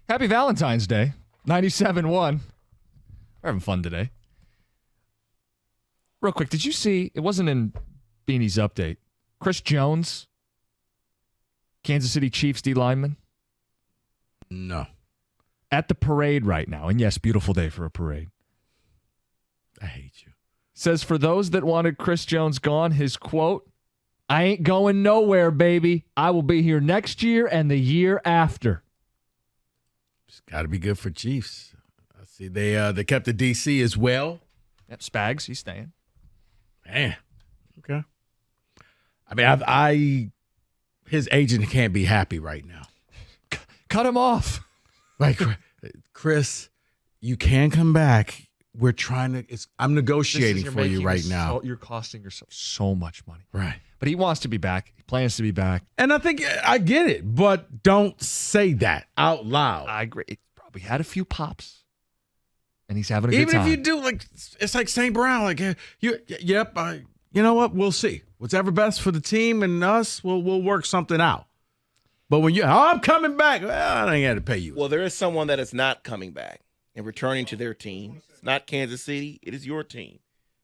Happy Valentine's Day. 97.1. We're having fun today. Real quick, did you see, it wasn't in Beanie's update, Chris Jones, Kansas City Chiefs D lineman? No. At the parade right now, and yes, beautiful day for a parade. I hate you. Says for those that wanted Chris Jones gone, his quote, "I ain't going nowhere, baby. I will be here next year and the year after." It's got to be good for Chiefs. I see they kept the DC as well. Yep, Spags, he's staying. Man, okay. I mean, his agent can't be happy right now. Cut him off. Like, Chris, you can come back. We're trying to. I'm negotiating for you right now. You're costing yourself so much money. Right. But he wants to be back. He plans to be back. And I think I get it, but don't say that out loud. I agree. He probably had a few pops, and he's having a good time. Even if you do, like, it's like St. Brown. Like, you know what? We'll see. Whatever best for the team and us, we'll work something out. But when I'm coming back, well, I ain't got to pay you. Well, there is someone that is not coming back and returning to their team. It's not Kansas City. It is your team.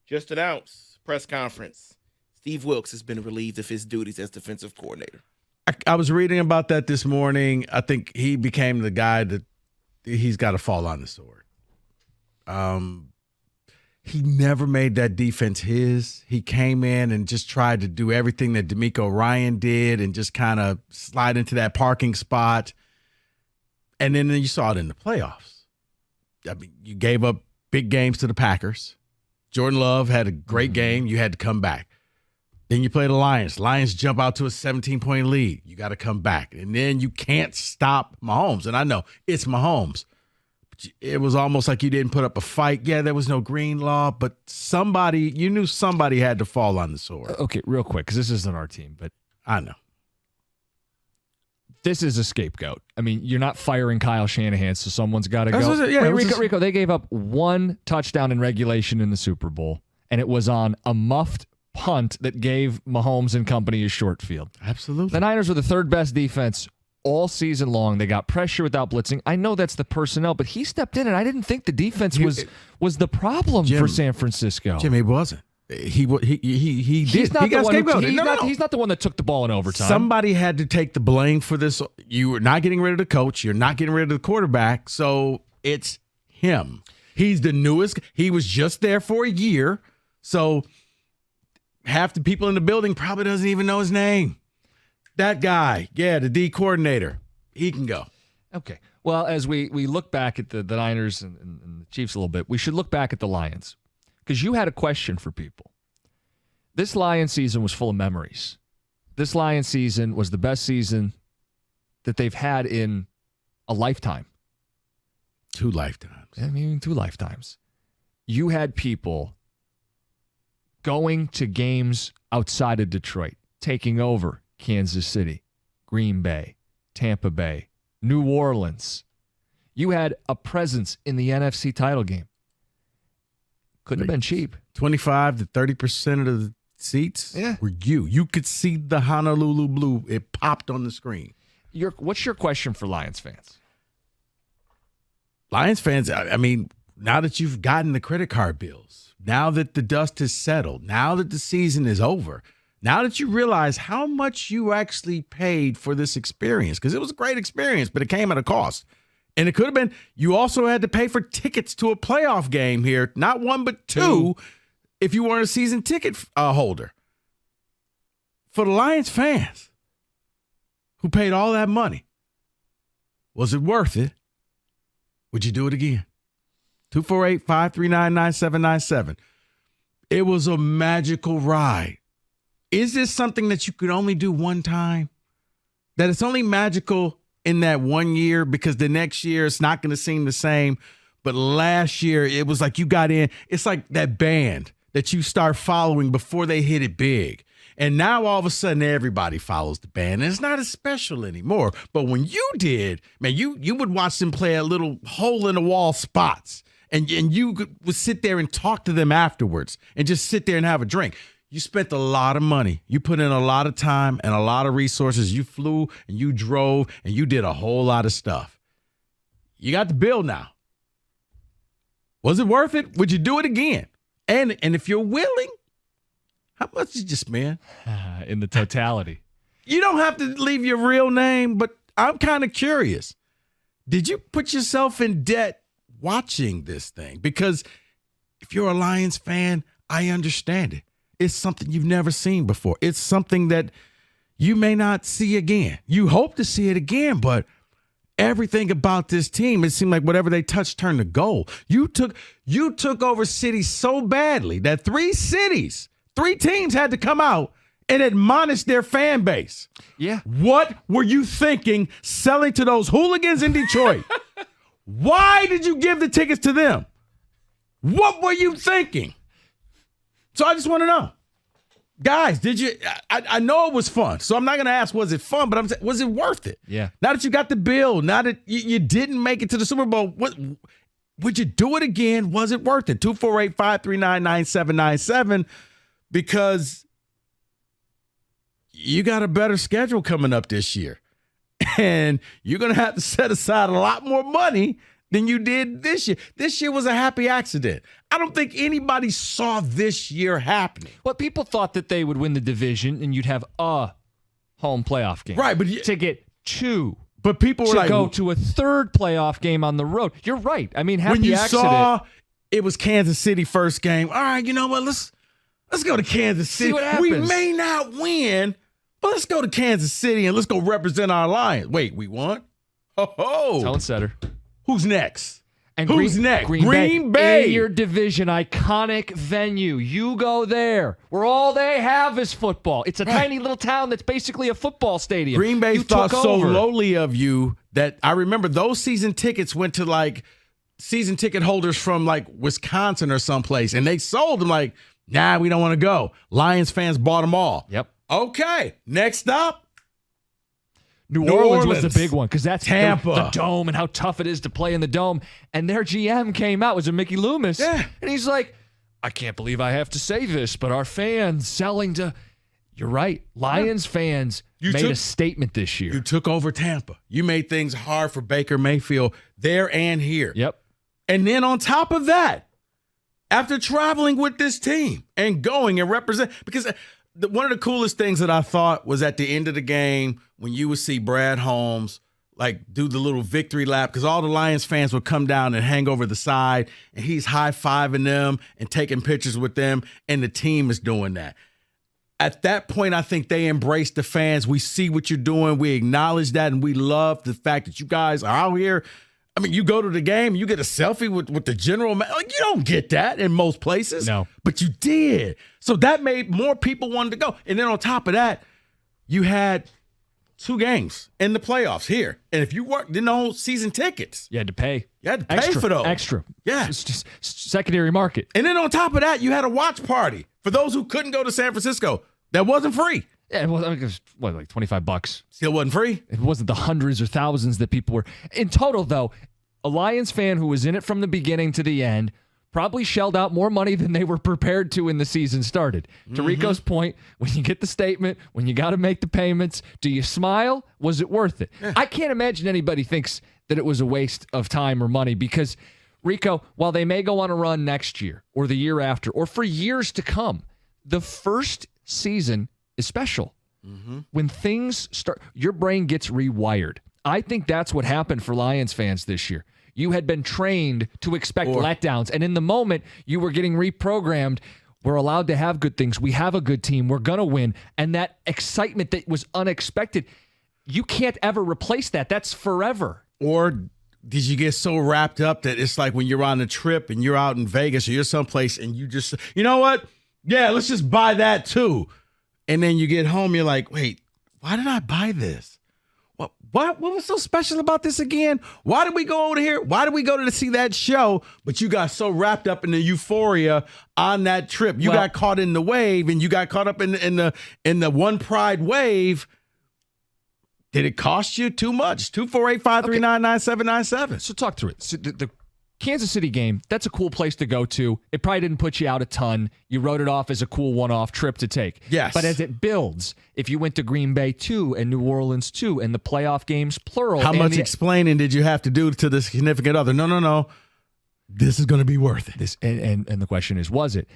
Just announced, press conference. Steve Wilkes has been relieved of his duties as defensive coordinator. I was reading about that this morning. I think he became the guy that he's got to fall on the sword. He never made that defense his. He came in and just tried to do everything that DeMeco Ryan did and just kind of slide into that parking spot. And then you saw it in the playoffs. I mean, you gave up big games to the Packers. Jordan Love had a great game. You had to come back. Then you play the Lions. Lions jump out to a 17-point lead. You got to come back. And then you can't stop Mahomes. And I know it's Mahomes. It was almost like you didn't put up a fight. Yeah, there was no green law, but you knew somebody had to fall on the sword. Okay, real quick, because this isn't our team, but I know. This is a scapegoat. I mean, you're not firing Kyle Shanahan, so someone's got to go. Rico, they gave up one touchdown in regulation in the Super Bowl, and it was on a muffed punt that gave Mahomes and company a short field. Absolutely. The Niners were the third best defense all season long. They got pressure without blitzing. I know that's the personnel, but he stepped in, and I didn't think the defense was the problem for San Francisco. Jimmy, it wasn't. He did. He got scapegoated. He's not the one that took the ball in overtime. Somebody had to take the blame for this. You were not getting rid of the coach. You're not getting rid of the quarterback. So it's him. He's the newest. He was just there for a year. So half the people in the building probably doesn't even know his name. That guy, the D coordinator, he can go. Okay. Well, as we look back at the Niners and the Chiefs a little bit, we should look back at the Lions. Because you had a question for people. This Lions season was full of memories. This Lions season was the best season that they've had in a lifetime. 2 lifetimes. I mean, 2 lifetimes. You had people going to games outside of Detroit, taking over Kansas City, Green Bay, Tampa Bay, New Orleans. You had a presence in the NFC title game. Couldn't have been cheap. 25 to 30% of the seats were you. You could see the Honolulu blue. It popped on the screen. What's your question for Lions fans? Lions fans, I mean, now that you've gotten the credit card bills, now that the dust has settled, now that the season is over, now that you realize how much you actually paid for this experience, because it was a great experience, but it came at a cost. And it could have been, you also had to pay for tickets to a playoff game here, not 1 but 2, if you weren't a season ticket holder. For the Lions fans who paid all that money, was it worth it? Would you do it again? 248-539-9797. It was a magical ride. Is this something that you could only do one time? That it's only magical in that 1 year because the next year it's not going to seem the same. But last year it was like you got in. It's like that band that you start following before they hit it big. And now all of a sudden everybody follows the band and it's not as special anymore. But when you did, man, you would watch them play at little hole in the wall spots and you would sit there and talk to them afterwards and just sit there and have a drink. You spent a lot of money. You put in a lot of time and a lot of resources. You flew and you drove and you did a whole lot of stuff. You got the bill now. Was it worth it? Would you do it again? And if you're willing, how much did you spend? In the totality. You don't have to leave your real name, but I'm kind of curious. Did you put yourself in debt watching this thing? Because if you're a Lions fan, I understand it. It's something you've never seen before. It's something that you may not see again. You hope to see it again, but everything about this team, it seemed like whatever they touched turned to gold. You took over cities so badly that three teams had to come out and admonish their fan base. Yeah. What were you thinking selling to those hooligans in Detroit? Why did you give the tickets to them? What were you thinking? So I just want to know. Guys, did you I know it was fun, so I'm not going to ask was it fun, but I'm saying, was it worth it? Yeah. Now that you got the bill, now that you didn't make it to the Super Bowl, would you do it again? Was it worth it? 248-539-9797, because you got a better schedule coming up this year. And you're going to have to set aside a lot more money than you did this year. This year was a happy accident. I don't think anybody saw this year happening. Well, people thought that they would win the division and you'd have a home playoff game. Right, but to get two. But people were to like, go to a third playoff game on the road. You're right. I mean, happy when you accident. saw it was Kansas City first game, all right, you know what? Let's go to Kansas City. See what happens. We may not win, but let's go to Kansas City and let's go represent our Lions. Wait, we won? Tone setter. Who's next? And Who's next? Green Bay. In your division, iconic venue. You go there, where all they have is football. It's a tiny little town that's basically a football stadium. Green Bay you thought so over. lowly of you that I remember those season tickets went to like season ticket holders from like Wisconsin or someplace, and they sold them like, nah, we don't want to go. Lions fans bought them all. Yep. Okay, next up. New Orleans was the big one because that's Tampa. The dome and how tough it is to play in the dome. And their GM came out, was a Mickey Loomis. Yeah. And he's like, I can't believe I have to say this, but our fans selling to... You're right. Lions fans made a statement this year. You took over Tampa. You made things hard for Baker Mayfield there and here. Yep. And then on top of that, after traveling with this team and going and represent... Because... one of the coolest things that I thought was at the end of the game when you would see Brad Holmes like do the little victory lap, because all the Lions fans would come down and hang over the side and he's high-fiving them and taking pictures with them, and the team is doing that. At that point, I think they embraced the fans. We see what you're doing. We acknowledge that, and we love the fact that you guys are out here. I mean, you go to the game, you get a selfie with the general man. Like, you don't get that in most places. No. But you did. So that made more people want to go. And then on top of that, you had 2 games in the playoffs here. And if you didn't own season tickets, You had to pay. you had to pay for those. Extra. Yeah. It's just secondary market. And then on top of that, you had a watch party for those who couldn't go to San Francisco. That wasn't free. Yeah, it was like $25. Still wasn't free. It wasn't the hundreds or thousands that people were. In total, though, a Lions fan who was in it from the beginning to the end probably shelled out more money than they were prepared to when the season started. To Rico's point, when you get the statement, when you got to make the payments, do you smile? Was it worth it? Yeah. I can't imagine anybody thinks that it was a waste of time or money because, Rico, while they may go on a run next year or the year after or for years to come, the first season is special. When things start, your brain gets rewired. I think that's what happened for Lions fans this year. You had been trained to expect letdowns, and in the moment, you were getting reprogrammed. We're allowed to have good things. We have a good team. We're going to win. And that excitement that was unexpected, you can't ever replace that. That's forever. Or did you get so wrapped up that it's like when you're on a trip and you're out in Vegas or you're someplace and you just, you know what? Yeah, let's just buy that too. And then you get home, you're like, wait, why did I buy this? What was so special about this again? Why did we go over here? Why did we go to see that show? But you got so wrapped up in the euphoria on that trip. You got caught in the wave, and you got caught up in the one pride wave. Did it cost you too much? 248-539-9797. So talk through it. So the Kansas City game, that's a cool place to go to. It probably didn't put you out a ton. You wrote it off as a cool one-off trip to take. Yes. But as it builds, if you went to Green Bay 2 and New Orleans 2 and the playoff games, plural. How much explaining did you have to do to the significant other? No. This is going to be worth it. And the question is, was it?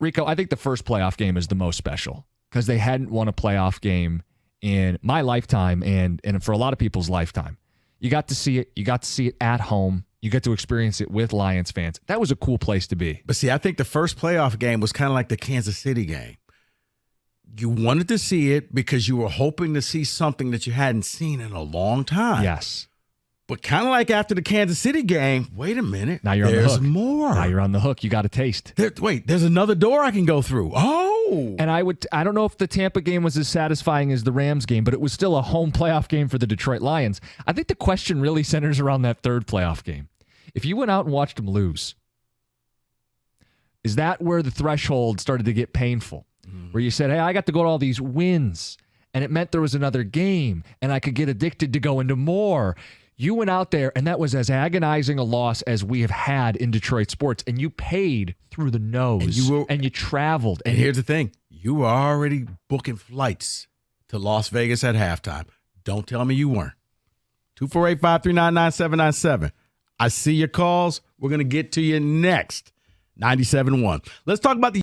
Rico, I think the first playoff game is the most special because they hadn't won a playoff game in my lifetime and for a lot of people's lifetime. You got to see it. You got to see it at home. You get to experience it with Lions fans. That was a cool place to be. But see, I think the first playoff game was kind of like the Kansas City game. You wanted to see it because you were hoping to see something that you hadn't seen in a long time. Yes. But kind of like after the Kansas City game, wait a minute. Now you're on the hook. There's more. Now you're on the hook. You got a taste. There's another door I can go through. Oh. And I don't know if the Tampa game was as satisfying as the Rams game, but it was still a home playoff game for the Detroit Lions. I think the question really centers around that third playoff game. If you went out and watched them lose, is that where the threshold started to get painful? Where you said, hey, I got to go to all these wins, and it meant there was another game, and I could get addicted to go into more. You went out there, and that was as agonizing a loss as we have had in Detroit sports, and you paid through the nose, and you traveled. And here's the thing. You were already booking flights to Las Vegas at halftime. Don't tell me you weren't. 248-539-9797. I see your calls. We're going to get to you next. 97.1. Let's talk about the